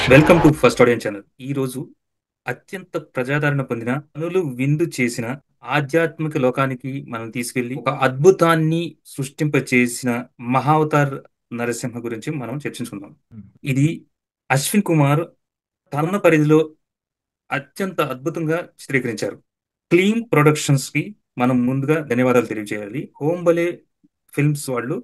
Welcome to first audience channel. ఈ రోజు అత్యంత ప్రజాదరణ పొందిన కనులు విందు చేసిన ఆధ్యాత్మిక లోకానికి మనం తీసుకెళ్లి ఒక అద్భుతాన్ని సృష్టింపచేసిన మహావతార్ నరసింహ గురించి మనం చర్చించుకుందాం. హ్మ్. ఇది అశ్విన్ కుమార్ తన పరిధిలో అత్యంత అద్భుతంగా చిత్రీకరించారు. క్లీన్ ప్రొడక్షన్స్ కి మనం ముందుగా ధన్యవాదాలు తెలియజేయాలి. హోంబలే ఫిల్మ్స్ వాళ్ళు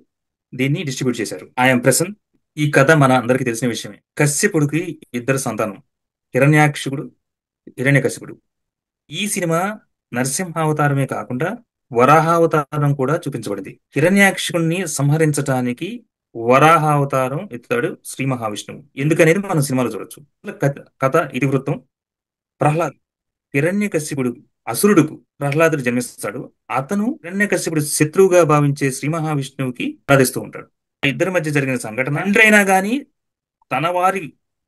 దీన్ని డిస్ట్రిబ్యూట్ చేశారు. ఐఎమ్ ప్రసన్. ఈ కథ మన అందరికీ తెలిసిన విషయమే. కశ్యపుడికి ఇద్దరు సంతానం, హిరణ్యాక్షుడు, హిరణ్యకశిపుడు. ఈ సినిమా నరసింహావతారమే కాకుండా వరాహావతారం కూడా చూపించబడింది. హిరణ్యాక్షుడిని సంహరించడానికి వరాహావతారం ఎత్తుతాడు శ్రీ మహావిష్ణువు. ఎందుకనేది మనం సినిమాలో చూడొచ్చు. కథ కథ ఇతివృత్తం. ప్రహ్లాద్, హిరణ్యకశిపుడు అసురుడుకు ప్రహ్లాదుడు జన్మిస్తాడు. అతను హిరణ్యకశిపుడు శత్రువుగా భావించే శ్రీ మహావిష్ణువుకి ప్రార్థిస్తూ ఉంటాడు. ఆ ఇద్దరి మధ్య జరిగిన సంఘటన తండ్రి అయినా గాని తన వారి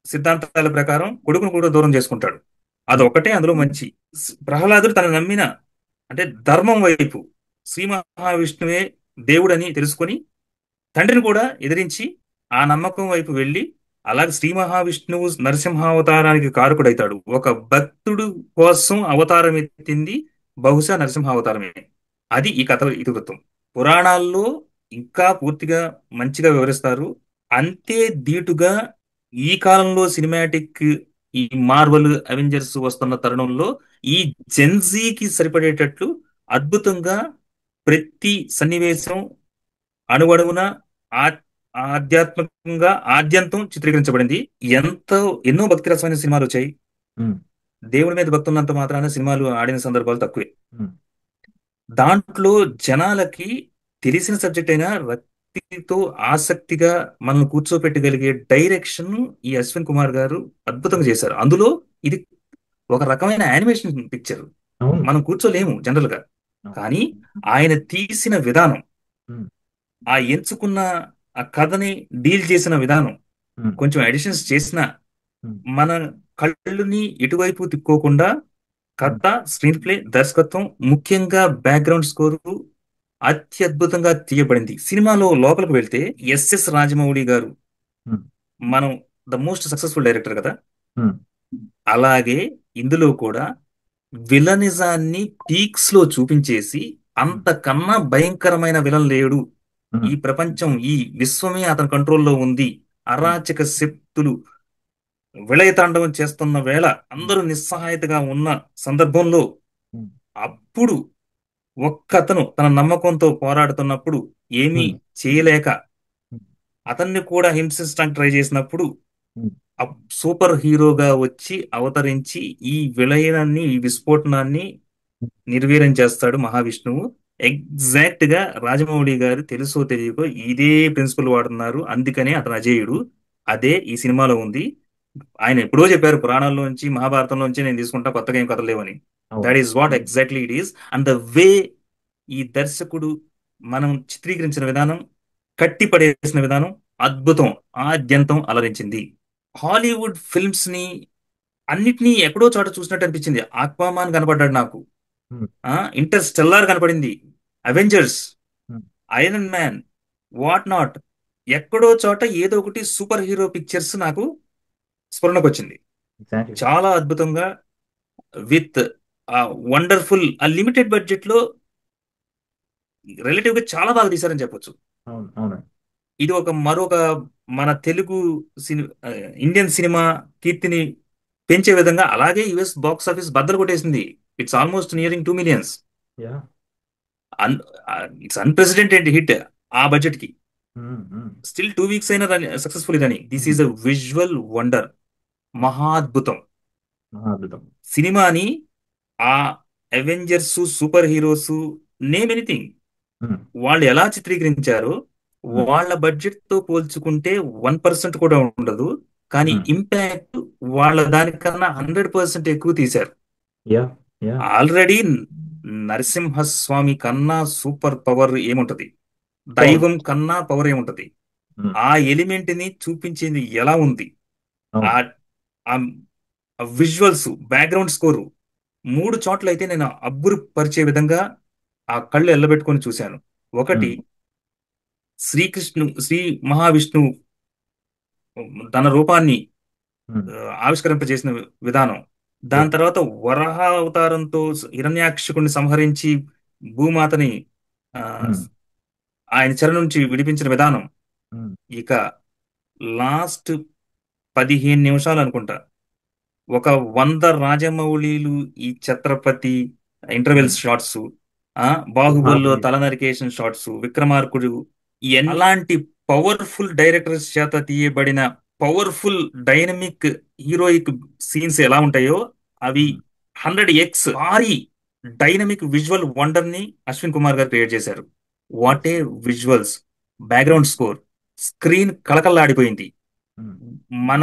సిద్ధాంతాల ప్రకారం కొడుకును కూడా దూరం చేసుకుంటాడు. హ్మ్. అదొకటే అందులో మంచి. ప్రహ్లాదుడు తన నమ్మిన అంటే ధర్మం వైపు శ్రీ మహావిష్ణువే దేవుడని తెలుసుకొని తండ్రిని కూడా ఎదిరించి ఆ నమ్మకం వైపు వెళ్ళి అలాగే శ్రీ మహావిష్ణువు నరసింహావతారానికి కారకుడైతాడు. ఒక భక్తుడు కోసం అవతారం ఎత్తింది బహుశా నరసింహావతారమే. అది ఈ కథ ఇతివృత్తం. పురాణాల్లో ఇంకా పూర్తిగా మంచిగా వివరిస్తారు. అంతే ధీటుగా ఈ కాలంలో సినిమాటిక్ ఈ మార్వల్ అవెంజర్స్ వస్తున్న తరుణంలో ఈ జెన్జీకి సరిపడేటట్లు అద్భుతంగా ప్రతి సన్నివేశం అణువణువున ఆ ఆధ్యాత్మికంగా ఆద్యంతం చిత్రీకరించబడింది. ఎంతో ఎన్నో భక్తి రసమైన సినిమాలు వచ్చాయి. హ్మ్. దేవుడి మీద భక్తి ఉన్నంత మాత్రాన సినిమాలు ఆడిన సందర్భాలు తక్కువే. హ్మ్. దాంట్లో జనాలకి తెలిసిన సబ్జెక్ట్ అయినా భక్తితో ఆసక్తిగా మనం కూర్చోపెట్టగలిగే డైరెక్షన్ ఈ అశ్విన్ కుమార్ గారు అద్భుతంగా చేశారు. అందులో ఇది ఒక రకమైన యానిమేషన్ పిక్చర్. అవును. మనం కూర్చోలేము జనరల్ గా. అవును. కానీ ఆయన తీసిన విధానం, హ్మ్. ఆ ఎంచుకున్న ఆ కథని డీల్ చేసిన విధానం, హ్మ్. కొంచెం ఎడిషన్స్ చేసిన హ్మ్. మన కళ్ళుని ఎటువైపు తిప్పుకోకుండా హ్మ్. కథ, స్క్రీన్ ప్లే, దర్శకత్వం, ముఖ్యంగా బ్యాక్గ్రౌండ్ స్కోరు అత్యద్భుతంగా తీయబడింది. సినిమాలో లోపలికి వెళ్తే ఎస్ఎస్ రాజమౌళి గారు హ్మ్. మనం ద మోస్ట్ సక్సెస్ఫుల్ డైరెక్టర్ కదా. హ్మ్. అలాగే ఇందులో కూడా విలనిజాన్ని పీక్స్ లో చూపించేసి హ్మ్. అంతకన్నా భయంకరమైన విలన్ లేడు. హ్మ్. ఈ ప్రపంచం, ఈ విశ్వమే అతని కంట్రోల్లో ఉంది. హ్మ్. అరాచక శక్తులు విలయతాండవం చేస్తున్న వేళ హ్మ్. అందరూ నిస్సహాయతగా ఉన్న సందర్భంలో హ్మ్. అప్పుడు ఒక్కతను తన నమ్మకంతో పోరాడుతున్నప్పుడు ఏమీ హ్మ్. చేయలేక హ్మ్. అతన్ని కూడా హింసించడానికి ట్రై చేసినప్పుడు హ్మ్. సూపర్ హీరోగా వచ్చి అవతరించి ఈ విలయాన్ని, ఈ విస్ఫోటనాన్ని నిర్వీర్యం చేస్తాడు మహావిష్ణువు. ఎగ్జాక్ట్ గా రాజమౌళి గారు తెలుసో తెలియకో ఇదే ప్రిన్సిపల్ వాడుతున్నారు. అందుకనే అతను అజేయుడు. అదే ఈ సినిమాలో ఉంది. ఆయన ఎప్పుడో చెప్పారు పురాణాల్లోంచి మహాభారతంలోంచి నేను తీసుకుంటా, కొత్తగా ఏం కథలు లేవని. అవును. That is what exactly it is. And the way ఈ దర్శకుడు మనం చిత్రీకరించిన విధానం, కట్టి పడేసిన విధానం అద్భుతం. ఆద్యంతం అలరించింది. హాలీవుడ్ ఫిల్మ్స్ ని అన్నిటినీ ఎక్కడో చోట చూసినట్టు అనిపించింది. ఆక్వామాన్ కనపడ్డాడు నాకు. హ్మ్. ఇంటర్ స్టెల్లార్ కనపడింది. అవెంజర్స్, హ్మ్. ఐరన్ మ్యాన్, వాట్ నాట్, ఎక్కడో చోట ఏదో ఒకటి సూపర్ హీరో పిక్చర్స్ నాకు స్ఫురణకు వచ్చింది. ఎగ్జాక్ట్‌లీ. చాలా అద్భుతంగా విత్ వండర్ఫుల్ ఆ లిమిటెడ్ బడ్జెట్ లో రిలేటివ్ గా చాలా బాగా తీశారని చెప్పొచ్చు. అవును. అవునండి. ఇది ఒక మరొక మన తెలుగు సిని ఆ, ఇండియన్ సినిమా కీర్తిని పెంచే విధంగా, అలాగే యుఎస్ బాక్స్ ఆఫీస్ బద్దలు కొట్టేసింది. It's almost nearing 2 millions. Yeah! It's unprecedented hit ఆ బడ్జెట్ కి. హ్మ్. హ్మ్. స్టిల్ 2 వీక్స్ అయినా సక్సెస్ఫుల్ రన్నింగ్. దిస్ హ్మ్. Is a visual wonder. హ్మ్. మహాద్భుతం. మహా అద్భుతం. సినిమాని ఆ Avengers, super heroes, name anything, హ్మ్. వాళ్ళు ఎలా చిత్రీకరించారో హ్మ్. వాళ్ళ బడ్జెట్ తో పోల్చుకుంటే 1% కూడా ఉండదు. కానీ హ్మ్. ఇంపాక్ట్ వాళ్ళ దానికన్నా 100% ఎక్కువ తీశారు. యాహ్! యాహ్! ఆల్రెడీ నరసింహస్వామి కన్నా సూపర్ పవర్ ఏముంటది, అవును. దైవం కన్నా పవర్ ఏముంటది. హ్మ్. ఆ ఎలిమెంట్ ని చూపించింది ఎలా ఉంది. ఆ అవును. విజువల్స్, బ్యాక్గ్రౌండ్ స్కోరు, మూడు చోట్ల అయితే నేను అబ్బురు పరిచే విధంగా ఆ కళ్ళు ఎల్లబెట్టుకొని చూశాను. ఒకటి, హ్మ్. శ్రీ మహావిష్ణువు తన రూపాన్ని హ్మ్. ఆవిష్కరింపజేసిన విధానం. దాని యాహ్! తర్వాత వరాహ అవతారంతో హిరణ్యాక్షకుడిని సంహరించి భూమాతని ఆ, హ్మ్. ఆయన చెర నుంచి విడిపించిన విధానం. హ్మ్. ఇక లాస్ట్ 15 నిమిషాలు అనుకుంటా, ఒక 100 రాజమౌళిలు ఈ ఛత్రపతి ఇంటర్వెల్ హ్మ్. షాట్స్, ఆ బాహుబలిలో 'బాహుబలి'. తల నరికేషన్ షాట్స్, విక్రమార్కుడు, ఇవన్నీ అలాంటి పవర్ఫుల్ డైరెక్టర్స్ చేత తీయబడిన పవర్ఫుల్ డైనమిక్ హీరోయిక్ సీన్స్ ఎలా ఉంటాయో అవి హ్మ్. 100x భారీ డైనమిక్ విజువల్ వండర్ ని అశ్విన్ కుమార్ గారు క్రియేట్ చేశారు. What yes. A visuals! Hmm. Background score, screen కళకళలాడిపోయింది. హ్మ్. మన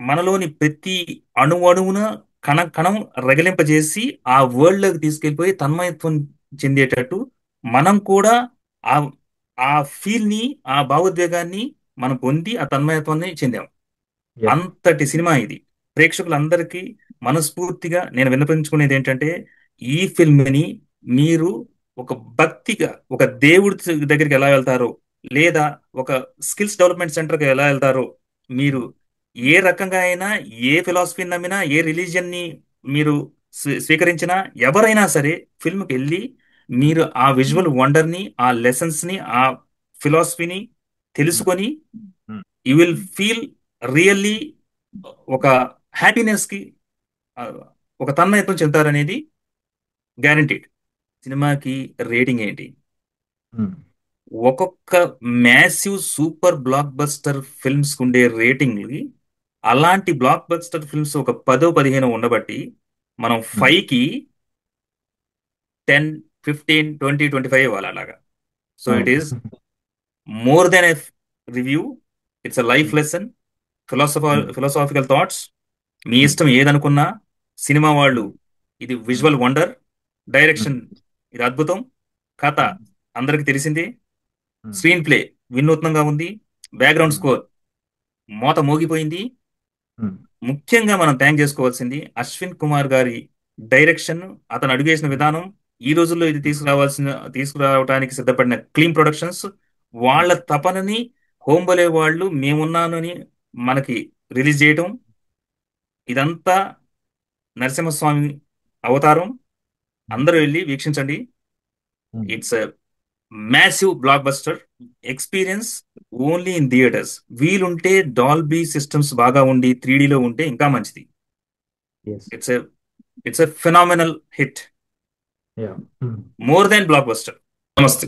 మనలోని ప్రతి అణువణువున కణం కణం రగిలింపజేసి ఆ వరల్డ్ లోకి తీసుకెళ్లిపోయి తన్మయత్వం చెందేటట్టు మనం కూడా ఆ ఆ ఫీల్ ని, ఆ భావోద్వేగాన్ని మనం పొంది ఆ తన్మయత్వాన్ని చెందాం. యాహ్! అంతటి సినిమా ఇది. ప్రేక్షకులందరికీ మనస్ఫూర్తిగా నేను విన్నపించుకునేది ఏంటంటే, ఈ ఫిల్మ్‌ని మీరు ఒక భక్తిగా, ఒక దేవుడి దగ్గరికి ఎలా వెళ్తారో, లేదా ఒక స్కిల్స్ డెవలప్‌మెంట్ సెంటర్‌కి ఎలా వెళ్తారో, మీరు హ్మ్. ఏ రకంగా అయినా, ఏ ఫిలాసఫీని నమ్మినా, ఏ రిలీజియన్‌ని మీరు స్వీకరించినా, ఎవరైనా సరే ఫిల్మ్‌కెళ్ళి హ్మ్. మీరు ఆ విజువల్ వండర్‌ని, ఆ లెసన్స్‌ని, ఆ ఫిలాసఫీని హ్మ్. తెలుసుకొని హ్మ్. యూ విల్ ఫీల్ రియల్లీ ఒక హ్యాపీనెస్ కి ఆ, ఒక తన్మయత్వం చెందుతారనేది గ్యారంటీడ్. సినిమాకి రేటింగ్ ఏంటి? హ్మ్. ఒక్కొక్క massive super block buster films ఉండే రేటింగ్ అలాంటి బ్లాక్ బస్టర్ ఫిల్మ్స్ ఒక 10 15 ఉండబట్టి మనం హ్మ్. 5కి 10 15 20 25 ఇవ్వాలి అలాగా. సో ఇట్ అవును. Is more than a review. It's a life hmm. Lesson, hmm. Philosophical thoughts. మీ హ్మ్. ఇష్టం ఏదనుకున్నా, సినిమా వాళ్ళు హ్మ్. ఇది హ్మ్. విజువల్ వండర్, హ్మ్. డైరెక్షన్ ఇది అద్భుతం, కథ హ్మ్. అందరికి తెలిసిందే, హ్మ్. స్క్రీన్ ప్లే వినూత్నంగా ఉంది, బ్యాక్గ్రౌండ్ హ్మ్. స్కోర్ మోత మోగిపోయింది. హ్మ్. ముఖ్యంగా మనం థ్యాంక్ చేసుకోవాల్సింది అశ్విన్ కుమార్ గారి డైరెక్షన్, అతను అడుగేసిన హ్మ్. విధానం, ఈ రోజుల్లో ఇది హ్మ్. తీసుకురావడానికి సిద్ధపడిన క్లీన్ ప్రొడక్షన్స్, వాళ్ళ హ్మ్. తపనని హోంబలే వాళ్ళు మేమున్నాను అని మనకి రిలీజ్ చేయటం, ఇదంతా నరసింహస్వామి అవతారం. హ్మ్. అందరూ వెళ్ళి వీక్షించండి. హ్మ్. It's a massive blockbuster experience only in theatres. వీలుంటే డాల్బీ సిస్టమ్స్ బాగా ఉండి 3Dలో ఉంటే ఇంకా మంచిది. Yes. It's a it's a phenomenal hit, yeah! Hmm. More than blockbuster. నమస్తే.